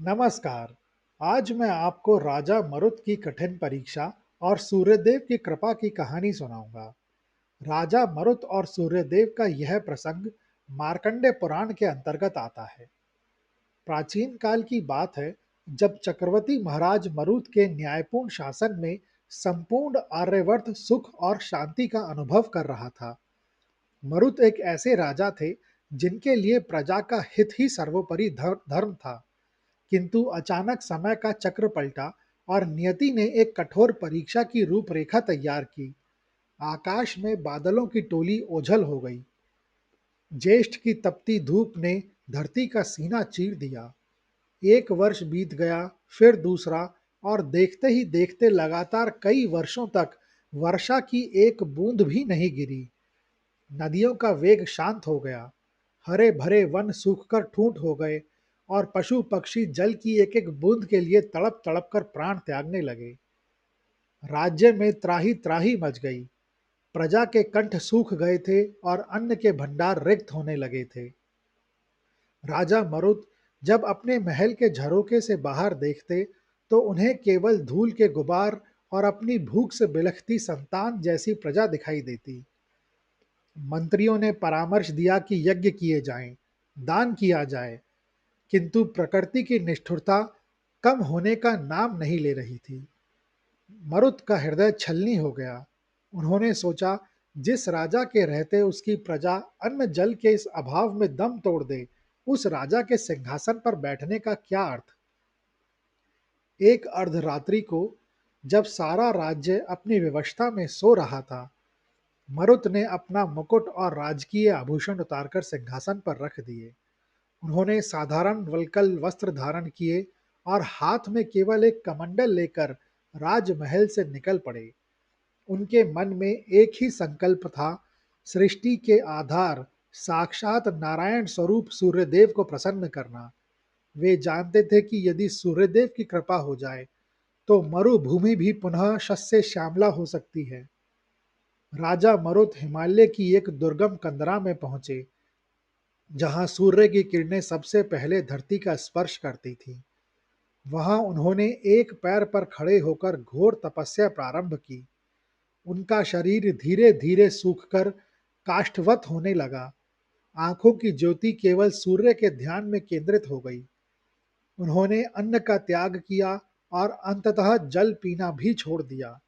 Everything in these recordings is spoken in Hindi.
नमस्कार। आज मैं आपको राजा मरुत की कठिन परीक्षा और सूर्यदेव की कृपा की कहानी सुनाऊंगा। राजा मरुत और सूर्यदेव का यह प्रसंग मार्कंडे पुराण के अंतर्गत आता है। प्राचीन काल की बात है, जब चक्रवर्ती महाराज मरुत के न्यायपूर्ण शासन में संपूर्ण आर्यवर्त सुख और शांति का अनुभव कर रहा था। मरुत एक ऐसे राजा थे जिनके लिए प्रजा का हित ही सर्वोपरि धर्म था। किंतु अचानक समय का चक्र पलटा और नियति ने एक कठोर परीक्षा की रूपरेखा तैयार की। आकाश में बादलों की टोली ओझल हो गई। ज्येष्ठ की तपती धूप ने धरती का सीना चीर दिया। एक वर्ष बीत गया, फिर दूसरा, और देखते ही देखते लगातार कई वर्षों तक वर्षा की एक बूंद भी नहीं गिरी। नदियों का वेग शांत हो गया। हरे भरे वन सूखकर ठूंठ हो गए और पशु पक्षी जल की एक एक बूंद के लिए तड़प तड़प कर प्राण त्यागने लगे। राज्य में त्राही त्राही मच गई। प्रजा के कंठ सूख गए थे और अन्न के भंडार रिक्त होने लगे थे। राजा मरुत जब अपने महल के झरोखे से बाहर देखते तो उन्हें केवल धूल के गुबार और अपनी भूख से बिलखती संतान जैसी प्रजा दिखाई देती। मंत्रियों ने परामर्श दिया कि यज्ञ किए जाएं, दान किया जाए, किंतु प्रकृति की निष्ठुरता कम होने का नाम नहीं ले रही थी। मरुत का हृदय छलनी हो गया। उन्होंने सोचा, जिस राजा के रहते उसकी प्रजा अन्न जल के इस अभाव में दम तोड़ दे, उस राजा के सिंहासन पर बैठने का क्या अर्थ। एक अर्धरात्रि को, जब सारा राज्य अपनी विवशता में सो रहा था, मरुत ने अपना मुकुट और राजकीय आभूषण उतारकर सिंहासन पर रख दिए। उन्होंने साधारण वल्कल वस्त्र धारण किए और हाथ में केवल एक कमंडल लेकर राजमहल से निकल पड़े। उनके मन में एक ही संकल्प था, सृष्टि के आधार साक्षात नारायण स्वरूप सूर्यदेव को प्रसन्न करना। वे जानते थे कि यदि सूर्यदेव की कृपा हो जाए तो मरुभूमि भी पुनः शस्य श्यामला हो सकती है। राजा मरुत हिमालय की एक दुर्गम कंदरा में पहुंचे, जहां सूर्य की किरणें सबसे पहले धरती का स्पर्श करती थी। वहां उन्होंने एक पैर पर खड़े होकर घोर तपस्या प्रारंभ की। उनका शरीर धीरे धीरे सूखकर काष्ठवत होने लगा। आंखों की ज्योति केवल सूर्य के ध्यान में केंद्रित हो गई। उन्होंने अन्न का त्याग किया और अंततः जल पीना भी छोड़ दिया।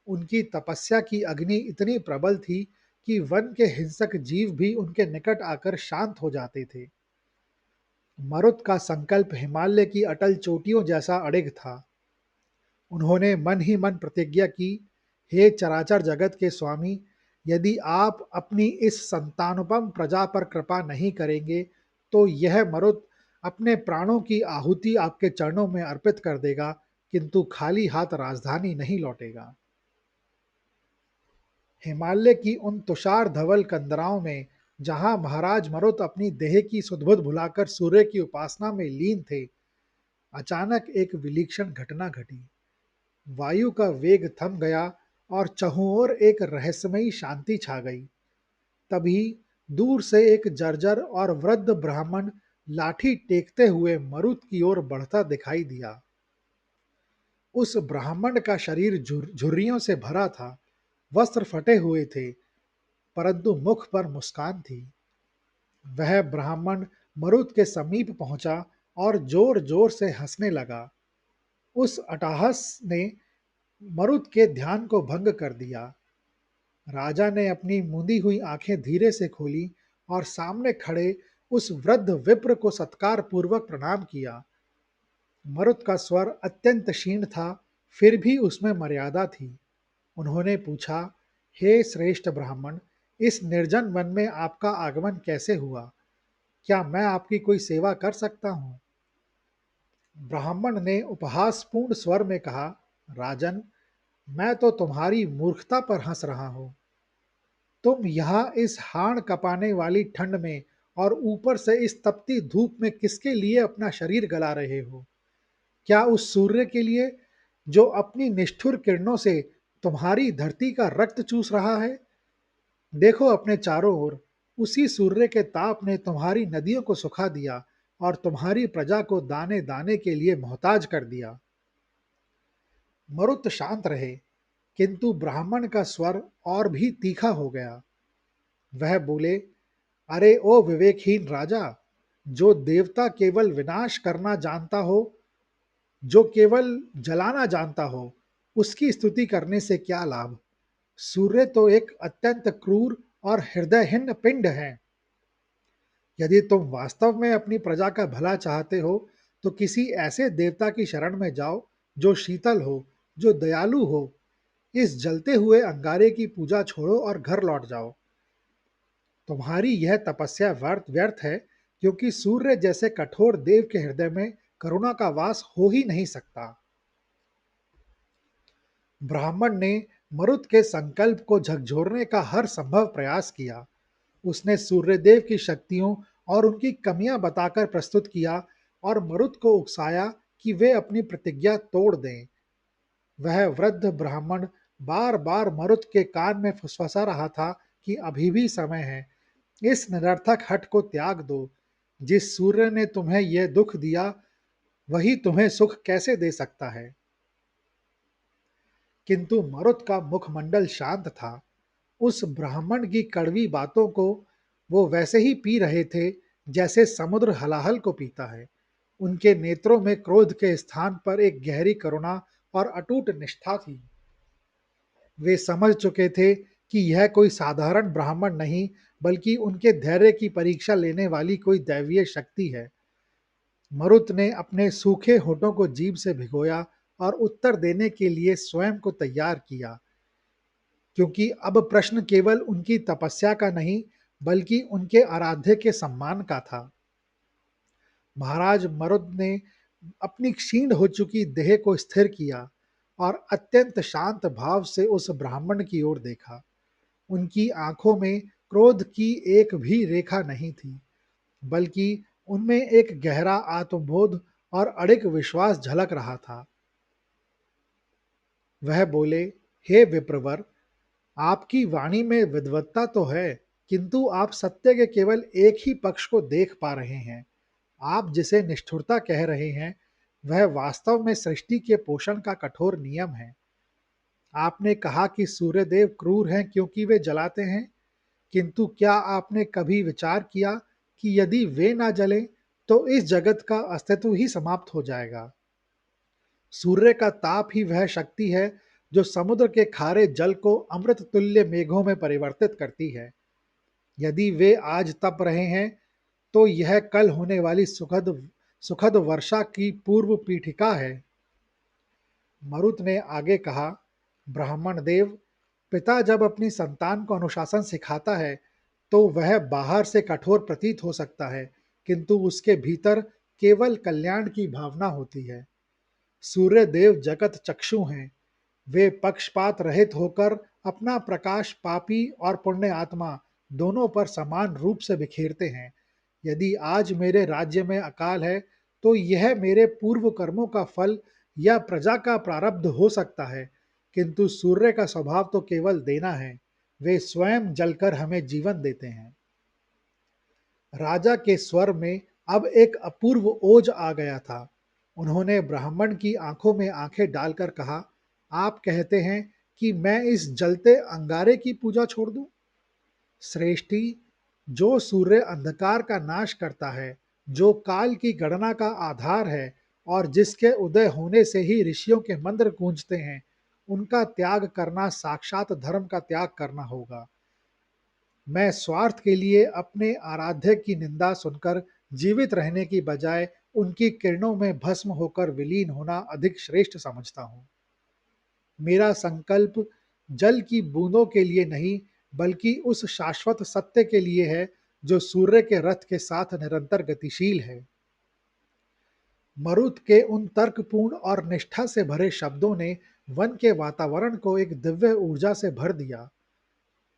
उनकी तपस्या की अग्नि इतनी प्रबल थी कि वन के हिंसक जीव भी उनके निकट आकर शांत हो जाते थे। मरुत का संकल्प हिमालय की अटल चोटियों जैसा अड़िग था। उन्होंने मन ही मन प्रतिज्ञा की, हे चराचर जगत के स्वामी, यदि आप अपनी इस संतानोपम प्रजा पर कृपा नहीं करेंगे तो यह मरुत अपने प्राणों की आहुति आपके चरणों में अर्पित कर देगा, किंतु खाली हाथ राजधानी नहीं लौटेगा। हिमालय की उन तुषार धवल कंदराओं में, जहां महाराज मरुत अपनी देह की सुधबुध भुलाकर सूर्य की उपासना में लीन थे, अचानक एक विलक्षण घटना घटी। वायु का वेग थम गया और चहुओर एक रहस्यमयी शांति छा गई। तभी दूर से एक जर्जर और वृद्ध ब्राह्मण लाठी टेकते हुए मरुत की ओर बढ़ता दिखाई दिया। उस ब्राह्मण का शरीर झुर्रियों से भरा था, वस्त्र फटे हुए थे, परंतु मुख पर मुस्कान थी। वह ब्राह्मण मरुत के समीप पहुंचा और जोर जोर से हंसने लगा। उस अट्टहास ने मरुत के ध्यान को भंग कर दिया। राजा ने अपनी मूंदी हुई आंखें धीरे से खोली और सामने खड़े उस वृद्ध विप्र को सत्कार पूर्वक प्रणाम किया। मरुत का स्वर अत्यंत क्षीण था, फिर भी उसमें मर्यादा थी। उन्होंने पूछा, हे श्रेष्ठ ब्राह्मण, इस निर्जन वन में आपका आगमन कैसे हुआ? क्या मैं आपकी कोई सेवा कर सकता हूँ? ब्राह्मण ने उपहासपूर्ण स्वर में कहा, राजन, मैं तो तुम्हारी मूर्खता पर हंस रहा हूँ। तुम यहाँ इस हाड़ कपाने वाली ठंड में और ऊपर से इस तपती धूप में किसके लिए अपना शरीर गला रहे हो? क्या उस सूर्य के लिए जो अपनी निष्ठुर किरणों से तुम्हारी धरती का रक्त चूस रहा है? देखो अपने चारों ओर, उसी सूर्य के ताप ने तुम्हारी नदियों को सुखा दिया और तुम्हारी प्रजा को दाने दाने के लिए मोहताज कर दिया। मरुत शांत रहे, किंतु ब्राह्मण का स्वर और भी तीखा हो गया। वह बोले, अरे ओ विवेकहीन राजा, जो देवता केवल विनाश करना जानता हो, जो केवल जलाना जानता हो, उसकी स्तुति करने से क्या लाभ। सूर्य तो एक अत्यंत क्रूर और हृदयहीन पिंड है। यदि तुम वास्तव में अपनी प्रजा का भला चाहते हो तो किसी ऐसे देवता की शरण में जाओ जो शीतल हो, जो दयालु हो। इस जलते हुए अंगारे की पूजा छोड़ो और घर लौट जाओ। तुम्हारी यह तपस्या व्यर्थ व्यर्थ है, क्योंकि सूर्य जैसे कठोर देव के हृदय में करुणा का वास हो ही नहीं सकता। ब्राह्मण ने मरुत के संकल्प को झकझोरने का हर संभव प्रयास किया। उसने सूर्यदेव की शक्तियों और उनकी कमियां बताकर प्रस्तुत किया और मरुत को उकसाया कि वे अपनी प्रतिज्ञा तोड़ दें। वह वृद्ध ब्राह्मण बार बार मरुत के कान में फुसफसा रहा था कि अभी भी समय है, इस निरर्थक हठ को त्याग दो। जिस सूर्य ने तुम्हें यह दुख दिया, वही तुम्हें सुख कैसे दे सकता है। किंतु मरुत का मुखमंडल शांत था। उस ब्राह्मण की कड़वी बातों को वो वैसे ही पी रहे थे जैसे समुद्र हलाहल को पीता है। उनके नेत्रों में क्रोध के स्थान पर एक गहरी करुणा और अटूट निष्ठा थी। वे समझ चुके थे कि यह कोई साधारण ब्राह्मण नहीं, बल्कि उनके धैर्य की परीक्षा लेने वाली कोई दैवीय शक्ति है। मरुत ने अपने सूखे होठों को जीभ से भिगोया और उत्तर देने के लिए स्वयं को तैयार किया, क्योंकि अब प्रश्न केवल उनकी तपस्या का नहीं, बल्कि उनके आराध्य के सम्मान का था। महाराज मरुद ने अपनी क्षीण हो चुकी देह को स्थिर किया और अत्यंत शांत भाव से उस ब्राह्मण की ओर देखा। उनकी आंखों में क्रोध की एक भी रेखा नहीं थी, बल्कि उनमें एक गहरा आत्मबोध और अड़िग विश्वास झलक रहा था। वह बोले, हे विप्रवर, आपकी वाणी में विद्वत्ता तो है, किंतु आप सत्य के केवल एक ही पक्ष को देख पा रहे हैं। आप जिसे निष्ठुरता कह रहे हैं, वह वास्तव में सृष्टि के पोषण का कठोर नियम है। आपने कहा कि सूर्यदेव क्रूर हैं क्योंकि वे जलाते हैं, किंतु क्या आपने कभी विचार किया कि यदि वे ना जलें तो इस जगत का अस्तित्व ही समाप्त हो जाएगा। सूर्य का ताप ही वह शक्ति है जो समुद्र के खारे जल को अमृत तुल्य मेघों में परिवर्तित करती है। यदि वे आज तप रहे हैं तो यह कल होने वाली सुखद सुखद वर्षा की पूर्व पीठिका है। मरुत ने आगे कहा, ब्राह्मण देव, पिता जब अपनी संतान को अनुशासन सिखाता है तो वह बाहर से कठोर प्रतीत हो सकता है, किंतु उसके भीतर केवल कल्याण की भावना होती है। सूर्य देव जगत चक्षु हैं। वे पक्षपात रहित होकर अपना प्रकाश पापी और पुण्य आत्मा दोनों पर समान रूप से बिखेरते हैं। यदि आज मेरे राज्य में अकाल है तो यह मेरे पूर्व कर्मों का फल या प्रजा का प्रारब्ध हो सकता है, किंतु सूर्य का स्वभाव तो केवल देना है। वे स्वयं जलकर हमें जीवन देते हैं। राजा के स्वर में अब एक अपूर्व ओज आ गया था। उन्होंने ब्राह्मण की आंखों में आंखें डालकर कहा, आप कहते हैं कि मैं इस जलते अंगारे की पूजा छोड़ दूं? श्रेष्ठी, जो सूर्य अंधकार का नाश करता है, जो काल की गणना का आधार है और जिसके उदय होने से ही ऋषियों के मंत्र गूंजते हैं, उनका त्याग करना साक्षात धर्म का त्याग करना होगा। मैं स्वार्थ के लिए अपने आराध्य की निंदा सुनकर जीवित रहने की बजाय उनकी किरणों में भस्म होकर विलीन होना अधिक श्रेष्ठ समझता हूँ। मेरा संकल्प जल की बूंदों के लिए नहीं, बल्कि उस शाश्वत सत्य के लिए है जो सूर्य के रथ के साथ निरंतर गतिशील है। मरुत के उन तर्कपूर्ण और निष्ठा से भरे शब्दों ने वन के वातावरण को एक दिव्य ऊर्जा से भर दिया।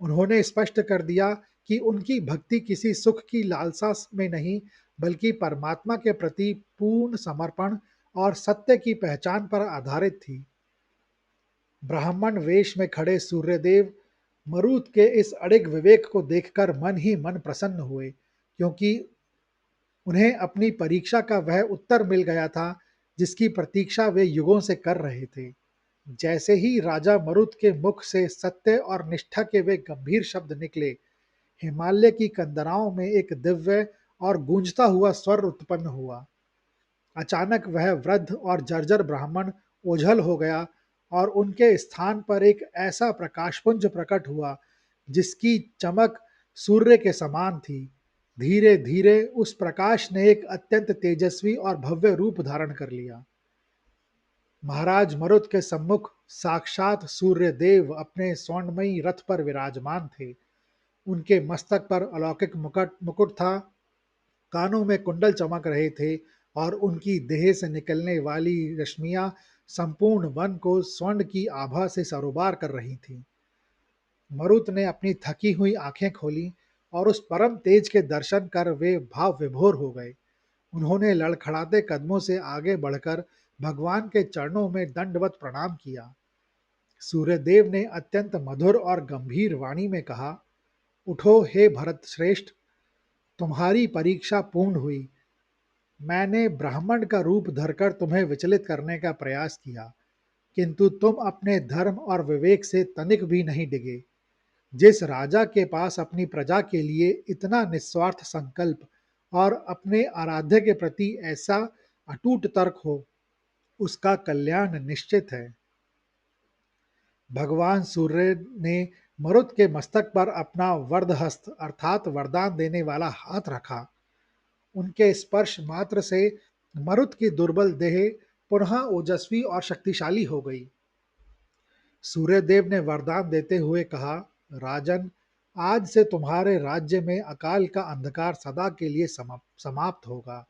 उन्होंने स्पष्ट कर दिया कि उनकी भक्ति किसी सुख की लालसा में नहीं, बल्कि परमात्मा के प्रति पूर्ण समर्पण और सत्य की पहचान पर आधारित थी। ब्राह्मण वेश में खड़े सूर्यदेव मरुत के इस अड़िग विवेक को देखकर मन ही मन प्रसन्न हुए, क्योंकि उन्हें अपनी परीक्षा का वह उत्तर मिल गया था जिसकी प्रतीक्षा वे युगों से कर रहे थे। जैसे ही राजा मरुत के मुख से सत्य और निष्ठा के वे गंभीर शब्द निकले, हिमालय की कंदराओं में एक दिव्य और गूंजता हुआ स्वर उत्पन्न हुआ। अचानक वह वृद्ध और जर्जर ब्राह्मण ओझल हो गया और उनके स्थान पर एक ऐसा प्रकाशपुंज प्रकट हुआ जिसकी चमक सूर्य के समान थी। धीरे धीरे उस प्रकाश ने एक अत्यंत तेजस्वी और भव्य रूप धारण कर लिया। महाराज मरुत के सम्मुख साक्षात सूर्य देव अपने स्वर्णमयी रथ पर विराजमान थे। उनके मस्तक पर अलौकिक मुकुट मुकुट था, कानों में कुंडल चमक रहे थे और उनकी देह से निकलने वाली रश्मियां संपूर्ण वन को स्वर्ण की आभा से सरोबार कर रही थीं। मरुत ने अपनी थकी हुई आंखें खोली और उस परम तेज के दर्शन कर वे भाव विभोर हो गए। उन्होंने लड़खड़ाते कदमों से आगे बढ़कर भगवान के चरणों में दंडवत प्रणाम किया। सूर्यदेव ने अत्यंत मधुर और गंभीर वाणी में कहा, उठो हे भरत श्रेष्ठ, तुम्हारी परीक्षा पूर्ण हुई। मैंने ब्राह्मण का रूप धरकर तुम्हें विचलित करने का प्रयास किया, किंतु तुम अपने धर्म और विवेक से तनिक भी नहीं डिगे। जिस राजा के पास अपनी प्रजा के लिए इतना निस्वार्थ संकल्प और अपने आराध्य के प्रति ऐसा अटूट तर्क हो, उसका कल्याण निश्चित है। भगवान सूर्य ने मरुत के मस्तक पर अपना वरदहस्त अर्थात वरदान देने वाला हाथ रखा। उनके स्पर्श मात्र से मरुत की दुर्बल देह पुनः ओजस्वी और शक्तिशाली हो गई। सूर्यदेव ने वरदान देते हुए कहा, राजन, आज से तुम्हारे राज्य में अकाल का अंधकार सदा के लिए समाप्त होगा।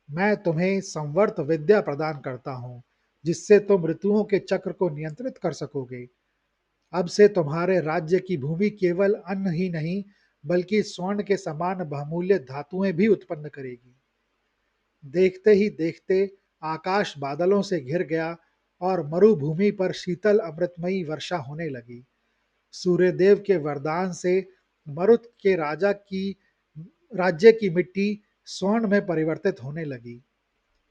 मैं तुम्हें संवर्त विद्या प्रदान करता हूँ, जिससे तुम ऋतुओं के चक्र को नियंत्रित कर सकोगे। अब से तुम्हारे राज्य की भूमि केवल अन्न ही नहीं, बल्कि स्वर्ण के समान बहुमूल्य धातुएं भी उत्पन्न करेगी। देखते ही देखते आकाश बादलों से घिर गया और मरुभूमि पर शीतल अमृतमयी वर्षा होने लगी। सूर्यदेव के वरदान से मरुत के राजा की राज्य की मिट्टी स्वर्ण में परिवर्तित होने लगी।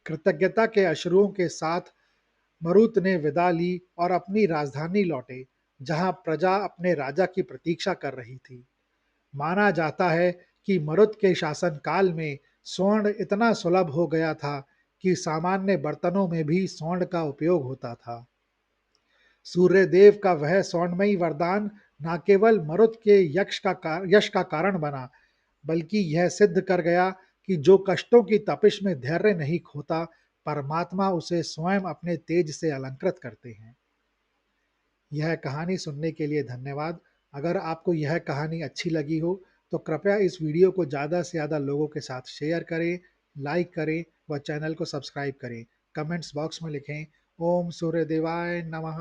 कृतज्ञता के अश्रुओं के साथ मरुत ने विदा ली और अपनी राजधानी लौटे, जहां प्रजा अपने राजा की प्रतीक्षा कर रही थी। माना जाता है कि मरुत के शासनकाल में स्वर्ण इतना सुलभ हो गया था कि सामान्य बर्तनों में भी स्वर्ण का उपयोग होता था। सूर्यदेव का वह स्वर्णमयी वरदान न केवल मरुत के यश का कारण बना, बल्कि यह सिद्ध कर गया कि जो कष्टों की तपिश में धैर्य नहीं खोता, परमात्मा उसे स्वयं अपने तेज से अलंकृत करते हैं। यह कहानी सुनने के लिए धन्यवाद। अगर आपको यह कहानी अच्छी लगी हो तो कृपया इस वीडियो को ज़्यादा से ज़्यादा लोगों के साथ शेयर करें, लाइक करें व चैनल को सब्सक्राइब करें। कमेंट्स बॉक्स में लिखें, ओम सूर्यदेवाय नमः।